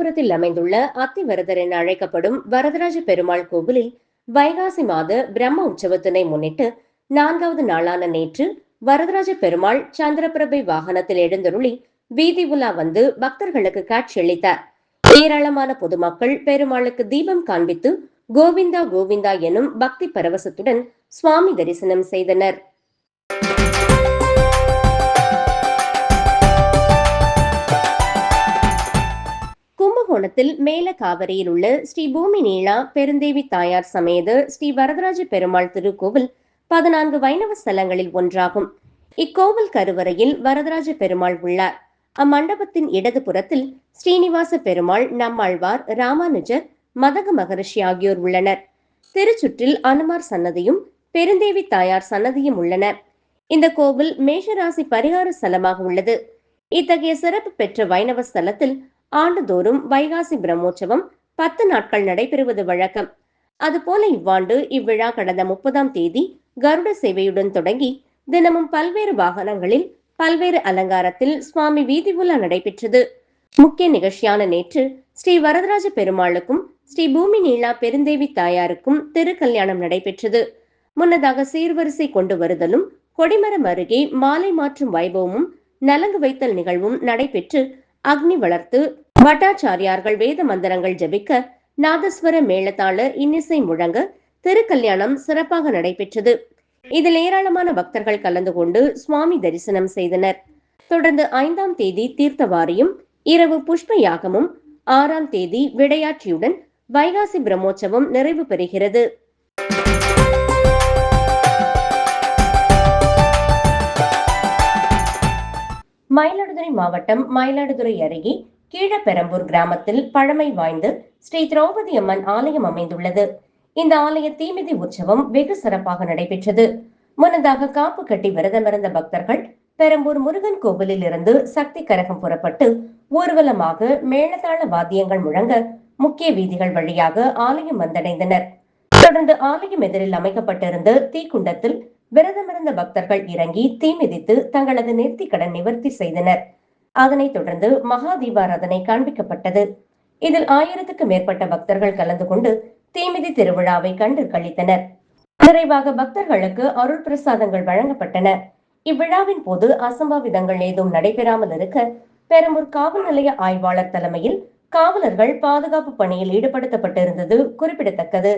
காஞ்சிபுரத்தில் அமைந்துள்ள அத்திவரதர் என அழைக்கப்படும் வரதராஜ பெருமாள் கோவிலில் வைகாசி மாத பிரம்ம உற்சவத்தினை முன்னிட்டு 4வது நாளான நேற்று வரதராஜ பெருமாள் சந்திரபிரபை வாகனத்தில் எழுந்தருளி வீதி உலா வந்து பக்தர்களுக்கு காட்சியளித்தார். ஏராளமான பொதுமக்கள் பெருமாளுக்கு தீபம் காண்பித்து கோவிந்தா கோவிந்தா எனும் பக்தி பரவசத்துடன் சுவாமி தரிசனம் செய்தனர். கும்பகோணத்தில் மேல காவிரியில் உள்ள ஸ்ரீ பூமி நீளா பெருந்தேவி தாயார் சமேத ஸ்ரீ வரதராஜ பெருமாள் திருக்கோவில் 14 வைணவ ஸ்தலங்களில் ஒன்றாகும். இக்கோவில் கருவறையில் வரதராஜ பெருமாள் உள்ளார். அம்மண்டபத்தின் இடது புறத்தில் ஸ்ரீனிவாச பெருமாள், நம்மாழ்வார், ராமானுஜர், மதக மகரிஷி ஆகியோர் உள்ளனர். திருச்சுற்றில் அனுமார் சன்னதியும் பெருந்தேவி தாயார் சன்னதியும் உள்ளன. இந்த கோவில் மேஷராசி பரிகார ஸ்தலமாக உள்ளது. இத்தகைய சிறப்பு பெற்ற வைணவ ஸ்தலத்தில் ஆண்டுதோறும் வைகாசி பிரம்மோற்சவம் 10 நாட்கள் நடைபெறுவது வழக்கம். அதுபோல இவ்வாண்டு இவ்விழா கடந்த 30ஆம் தேதி கருட சேவையுடன் தொடங்கி தினமும் பல்வேறு வாகனங்களில் பல்வேறு அலங்காரத்தில் சுவாமி வீதி உலா நடைபெற்றது. முக்கிய நிகழ்ச்சியான நேற்று ஸ்ரீ வரதராஜ பெருமாளுக்கும் ஸ்ரீ பூமி நீளா பெருந்தேவி தாயாருக்கும் திருக்கல்யாணம் நடைபெற்றது. முன்னதாக சீர்வரிசை கொண்டு வருதலும் கொடிமரம் அருகே மாலை மாற்றும் வைபவமும் நலங்கு வைத்தல் நிகழ்வும் நடைபெற்று அக்னி வளர்த்து பட்டாச்சாரியார்கள் வேத மந்திரங்கள் ஜபிக்க நாதஸ்வர மேளதாள இன்னிசை முழங்க திருக்கல்யாணம் சிறப்பாக நடைபெற்றது. இதில் ஏராளமான பக்தர்கள் கலந்து கொண்டு சுவாமி தரிசனம் செய்தனர். தொடர்ந்து 5ஆம் தேதி தீர்த்தவாரியும் இரவு புஷ்ப யாகமும் 6ஆம் தேதி விடையாட்சியுடன் வைகாசி பிரம்மோற்சவம் நிறைவு பெறுகிறது. மயிலாடுதுறை மாவட்டம் மயிலாடுதுறை அருகே கீழப்பெரம்பூர் கிராமத்தில் பழமை வாய்ந்த ஸ்ரீ திரௌபதி அம்மன் ஆலயம் அமைந்துள்ளது. இந்த ஆலய தீமிதி உற்சவம் வெகு சிறப்பாக நடைபெற்றது. முன்னதாக காப்பு கட்டி விரதமிருந்த பக்தர்கள் பெரம்பூர் முருகன் கோவிலில் இருந்து சக்தி கரகம் புறப்பட்டு ஊர்வலமாக மேளதாள வாத்தியங்கள் முழங்க முக்கிய வீதிகள் வழியாக ஆலயம் வந்தடைந்தனர். தொடர்ந்து ஆலயம் எதிரில் அமைக்கப்பட்டிருந்த தீக்குண்டத்தில் விரதமிருந்த பக்தர்கள் இறங்கி தீமிதித்து தங்களது நேர்த்தி கடன் நிவர்த்தி செய்தனர். அதனைத் தொடர்ந்து மகா தீபாராதனை காண்பிக்கப்பட்டது. இதில் 1000க்கும் மேற்பட்ட பக்தர்கள் கலந்து கொண்டு தீமிதி திருவிழாவை கண்டு கழித்தனர். நிறைவாக பக்தர்களுக்கு அருள் பிரசாதங்கள் வழங்கப்பட்டன. இவ்விழாவின் போது அசம்பாவிதங்கள் ஏதும் நடைபெறாமல் இருக்க பெரம்பூர் காவல் நிலைய ஆய்வாளர் தலைமையில் காவலர்கள் பாதுகாப்பு பணியில் ஈடுபடுத்தப்பட்டிருந்தது குறிப்பிடத்தக்கது.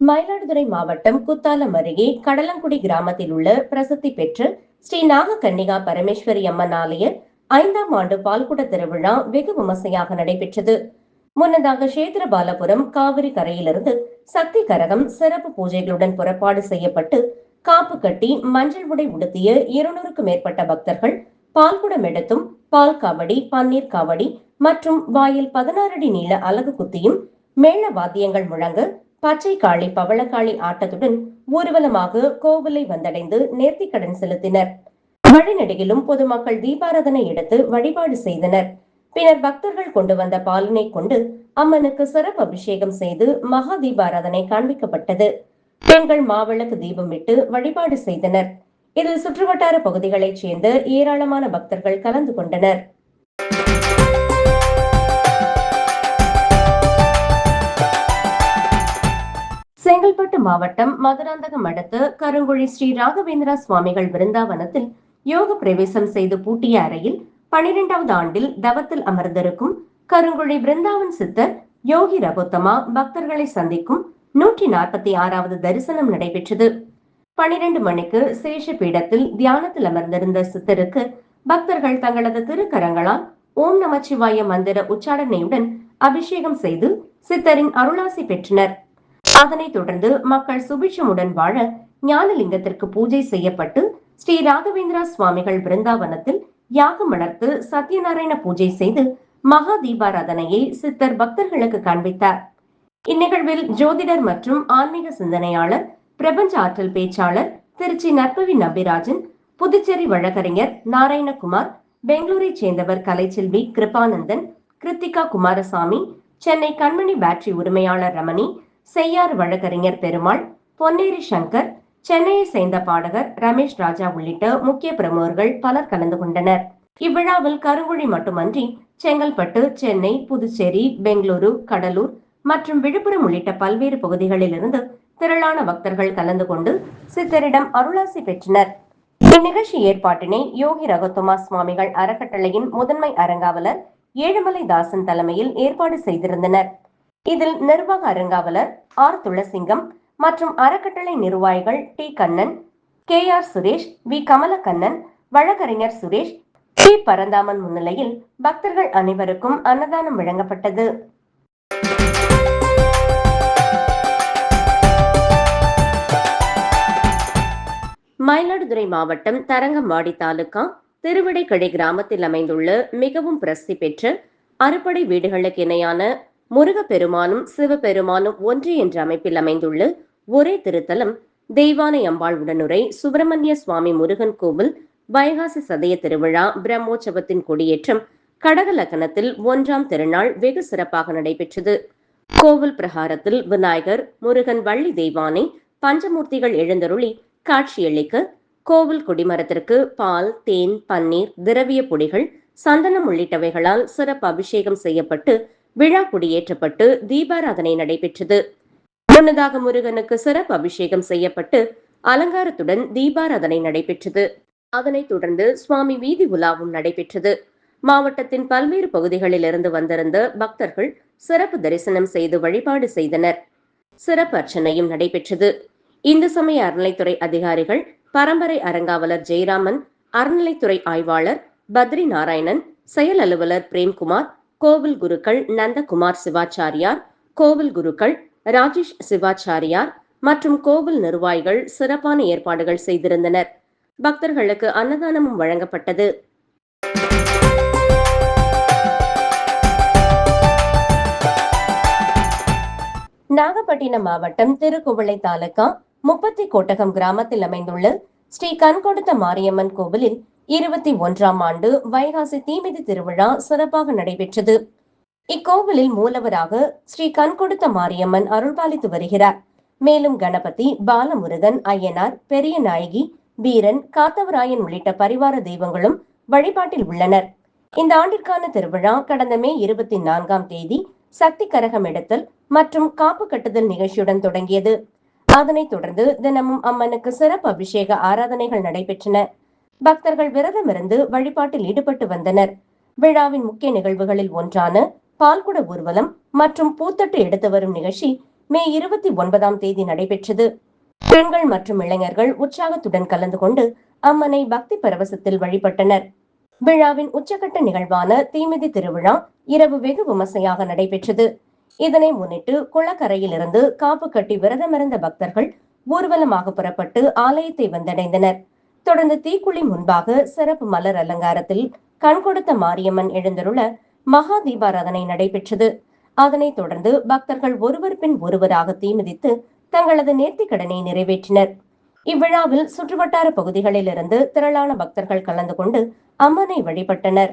மயிலாடுதுறை மாவட்டம் குத்தாலம் அருகே கடலங்குடி கிராமத்தில் உள்ள பிரசித்தி பெற்ற ஸ்ரீ நாக கன்னிகா பரமேஸ்வரி அம்மன் ஆலய 5ஆம் ஆண்டு பால்குட திருவிழா வெகு விமர்சையாக நடைபெற்றது. முன்னதாக சேத்திரபாலபுரம் காவிரி கரையிலிருந்து சக்தி கரகம் சிறப்பு பூஜைகளுடன் புறப்பாடு செய்யப்பட்டு காப்பு கட்டி மஞ்சள் உடை உடுத்திய 200க்கும் மேற்பட்ட பக்தர்கள் பால்குடம் எடுத்தும் பால் காவடி, பன்னீர் காவடி மற்றும் வாயில் 16 அடி நீள அலகு குத்தியும் மேள வாத்தியங்கள் முழங்க பச்சை காளி பவளக்காளி ஆட்டத்துடன் ஊர்வலமாக கோவிலை வந்தடைந்து நேர்த்தி கடன் செலுத்தினர். வழிநெடுகிலும் பொதுமக்கள் தீபாராதனை எடுத்து வழிபாடு செய்தனர். பின்னர் பக்தர்கள் கொண்டு வந்த பாலினை கொண்டு அம்மனுக்கு சிறப்பு அபிஷேகம் செய்து மகா தீபாராதனை காண்பிக்கப்பட்டது. பெண்கள் மாவிளக்கு தீபம் விட்டு வழிபாடு செய்தனர். இதில் சுற்றுவட்டார பகுதிகளைச் சேர்ந்த ஏராளமான பக்தர்கள் கலந்து கொண்டனர். செங்கல்பட்டு மாவட்டம் மதுராந்தகம் அடுத்த கருங்குழி ஸ்ரீ ராகவேந்திரா சுவாமிகள் விருந்தாவனத்தில் யோக பிரவேசம் செய்து பூட்டிய அறையில் 12வது ஆண்டில் தவத்தில் அமர்ந்திருக்கும் கருங்குழி பிருந்தாவன் சித்தர் யோகி ரகுத்தமா பக்தர்களை சந்திக்கும் 146வது தரிசனம் நடைபெற்றது. 12 மணிக்கு சேஷ பீடத்தில் தியானத்தில் அமர்ந்திருந்த சித்தருக்கு பக்தர்கள் தங்களது திருக்கரங்களால் ஓம் நமச்சிவாய மந்திர உச்சாடனையுடன் அபிஷேகம் செய்து சித்தரின் அருளாசி பெற்றனர். அதனைத் தொடர்ந்து மக்கள் சுபிட்சமுடன் வாழ ஞானலிங்கத்திற்கு பூஜை செய்யப்பட்டு ஸ்ரீ ராகவேந்திரா சுவாமிகள் பிருந்தாவனத்தில் யாகம் வளர்த்து சத்யநாராயண பூஜை செய்து மகா தீபாராதனையை சித்தர் பக்தர்களுக்கு காண்பித்தார். இந்நிகழ்வில் ஜோதிடர் மற்றும் ஆன்மீக சிந்தனையாளர், பிரபஞ்ச ஆற்றல் பேச்சாளர் திருச்சி நற்பவி நம்பிராஜன், புதுச்சேரி வழக்கறிஞர் நாராயணகுமார், பெங்களூரை சேர்ந்தவர் கலைச்செல்வி கிருபானந்தன், கிருத்திகா குமாரசாமி, சென்னை கண்மணி பேட்டரி உரிமையாளர் ரமணி, செய்யாறு வழக்கறிஞர் பெருமாள், பொன்னேரி சங்கர், சென்னையை சேர்ந்த பாடகர் ரமேஷ் ராஜா உள்ளிட்ட முக்கிய பிரமுகர்கள் பலர் கலந்து கொண்டனர். இவ்விழாவில் கருங்குழி மட்டுமன்றி செங்கல்பட்டு, சென்னை, புதுச்சேரி, பெங்களூரு, கடலூர் மற்றும் விழுப்புரம் உள்ளிட்ட பல்வேறு பகுதிகளில் இருந்து திரளான பக்தர்கள் கலந்து கொண்டு சித்தரிடம் அருளாசி பெற்றனர். இந்நிகழ்ச்சி ஏற்பாட்டினை யோகி ரகோத்தமா சுவாமிகள் அறக்கட்டளையின் முதன்மை அரங்காவலர் ஏழுமலை தாசன் தலைமையில் ஏற்பாடு செய்திருந்தனர். இதில் நிர்வாக அரங்காவலர் ஆர் துளசிங்கம் மற்றும் அறக்கட்டளை நிர்வாகிகள் T Kannan, K R Suresh, V Kamalakkannan, வழக்கறிஞர் சுரேஷ், பி பரந்தாமன் முன்னிலையில் பக்தர்கள் அனைவருக்கும் அன்னதானம் வழங்கப்பட்டது. மயிலாடுதுறை மாவட்டம் தரங்கம்பாடி தாலுகா திருவிடைக்கடை கிராமத்தில் அமைந்துள்ள மிகவும் பிரசித்தி பெற்ற அறுபடை வீடுகளுக்கு இணையான முருகப்பெருமானும் சிவபெருமானும் ஒன்று என்ற அமைப்பில் அமைந்துள்ள ஒரே திருத்தலம் தெய்வானை அம்பாள் உடனுரை சுப்பிரமணிய சுவாமி முருகன் கோவில் வைகாசி சதய திருவிழா பிரம்மோற்சவத்தின் கொடியேற்றம் கடகலக்கணத்தில் 1ஆம் திருநாள் வெகு சிறப்பாக நடைபெற்றது. கோவில் பிரகாரத்தில் விநாயகர், முருகன், வள்ளி தெய்வானை, பஞ்சமூர்த்திகள் எழுந்தருளி காட்சியளிக்க கோவில் கொடிமரத்திற்கு பால், தேன், பன்னீர், திரவிய பொடிகள், சந்தனம் உள்ளிட்டவைகளால் சிறப்பு அபிஷேகம் செய்யப்பட்டு விழா கொடியேற்றப்பட்டு தீபாராதனை நடைபெற்றது. முன்னதாக முருகனுக்கு சிறப்பு அபிஷேகம் செய்யப்பட்டு அலங்காரத்துடன் தீபாராதனை நடைபெற்றது. அதனைத் தொடர்ந்து சுவாமி வீதி உலாவும் நடைபெற்றது. மாவட்டத்தின் பல்வேறு பகுதிகளில் இருந்து வந்திருந்த பக்தர்கள் சிறப்பு தரிசனம் செய்து வழிபாடு செய்தனர். சிறப்பு அர்ச்சனையும் நடைபெற்றது. இந்து சமய அறநிலைத்துறை அதிகாரிகள், பரம்பரை அரங்காவலர் ஜெயராமன், அறநிலைத்துறை ஆய்வாளர் பத்ரி நாராயணன், செயல் அலுவலர் பிரேம்குமார், கோவில் குருக்கள் நந்தகுமார் சிவாச்சாரியார், கோவில் குருக்கள் ராஜேஷ் சிவாச்சாரியார் மற்றும் கோவில் நிர்வாகிகள் சிறப்பான ஏற்பாடுகள் செய்திருந்தனர். பக்தர்களுக்கு அன்னதானமும் வழங்கப்பட்டது. நாகப்பட்டினம் மாவட்டம் திருக்குவளை தாலுகா முப்பத்திக்கோட்டகம் கிராமத்தில் அமைந்துள்ள ஸ்ரீ கண்கொடுத்த மாரியம்மன் கோவிலில் 21ஆம் ஆண்டு வைகாசி தீமிதி திருவிழா சிறப்பாக நடைபெற்றது. இக்கோவிலில் மூலவராக ஸ்ரீ கண்கொடுத்த மாரியம்மன் அருள்பாலித்து வருகிறார். மேலும் கணபதி, பாலமுருகன், ஐயனார், பெரிய நாயகி, வீரன், காத்தவராயன் உள்ளிட்ட பரிவார தெய்வங்களும் வழிபாட்டில் உள்ளனர். இந்த ஆண்டிற்கான திருவிழா கடந்த மே 24ஆம் தேதி சக்தி கரகம் எடுத்தல் மற்றும் காப்பு கட்டுதல் நிகழ்ச்சியுடன் தொடங்கியது. அதனைத் தொடர்ந்து தினமும் அம்மனுக்கு சிறப்பு அபிஷேக ஆராதனைகள் நடைபெற்றன. பக்தர்கள் விரதமிருந்து வழிபாட்டில் ஈடுபட்டு வந்தனர். விழாவின் முக்கிய நிகழ்வுகளில் ஒன்றான பால்குட ஊர்வலம் மற்றும் பூத்தட்டு எடுத்து வரும் நிகழ்ச்சி மே 29ஆம் தேதி நடைபெற்றது. பெண்கள் மற்றும் இளைஞர்கள் உற்சாகத்துடன் கலந்து கொண்டு அம்மனை பக்தி பரவசத்தில் வழிபட்டனர். விழாவின் உச்சகட்ட நிகழ்வான தீமிதி திருவிழா இரவு வெகு விமர்சையாக நடைபெற்றது. இதனை முன்னிட்டு குளக்கரையில் இருந்து காப்பு கட்டி விரதமிருந்த பக்தர்கள் ஊர்வலமாக புறப்பட்டு ஆலயத்தை வந்தடைந்தனர். தொடர்ந்து தீக்குழி முன்பாக சிறப்பு மலர் அலங்காரத்தில் கண்கொடுத்த மாரியம்மன் எழுந்தருள மகா தீபாராதனை நடைபெற்றது. அதனைத் தொடர்ந்து பக்தர்கள் ஒருவர் பின் ஒருவராக தீமிதித்து தங்களது நேர்த்திக் கடனை நிறைவேற்றினர். இவ்விழாவில் சுற்றுவட்டார பகுதிகளில் இருந்து திரளான பக்தர்கள் கலந்து கொண்டு அம்மனை வழிபட்டனர்.